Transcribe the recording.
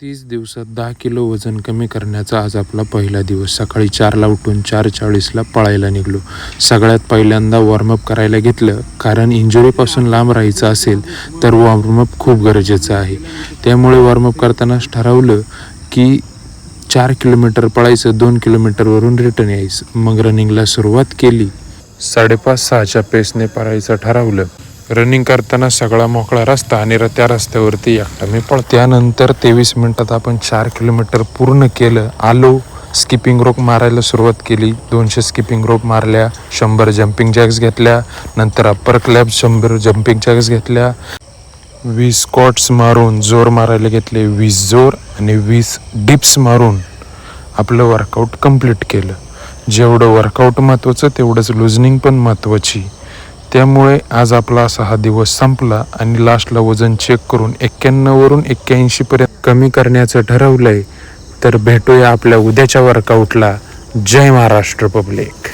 30 दिवसात 10 किलो वजन कमी करण्याचा आज आपला पहिला दिवस. सकाळी 4ला उठून 4:40ला पळायला निघलो. सगळ्यात पहिल्यांदा वॉर्मअप करायला घेतलं, कारण इंजुरीपासून लांब राहायचं असेल तर वॉर्मअप खूप गरजेचं आहे. त्यामुळे वॉर्मअप करतानाच ठरवलं की 4 किलोमीटर पळायचं, 2 किलोमीटरवरून रिटर्न यायचं. मग रनिंगला सुरुवात केली. 5:30-6च्या पेसने पळायचं ठरवलं. रनिंग करताना सगळा मोकळा रस्ता आणि त्या रस्त्यावरती एकटा मी त्यानंतर 23 मिनिटात आपण 4 किलोमीटर पूर्ण केलं. आलो, स्किपिंग रोप मारायला सुरुवात केली. 200 स्किपिंग रोप मारल्या, 100 जम्पिंग जॅक्स घेतल्या, नंतर अप्पर क्लॅप 100 जम्पिंग जॅक्स घेतल्या, 20 स्क्वॉट्स मारून जोर मारायला घेतले, 20 जोर आणि 20 डिप्स मारून आपलं वर्कआउट कंप्लीट केलं. जेवढं वर्कआउट महत्त्वाचं तेवढंच लुजनिंग पण महत्त्वाची. त्यामुळे आज आपला असा हा दिवस संपला आणि लास्टला वजन चेक करून 91वरून 81पर्यंत कमी करण्याचं ठरवलंय. तर भेटूया आपल्या उद्याच्या वर्कआउटला. जय महाराष्ट्र पब्लिक.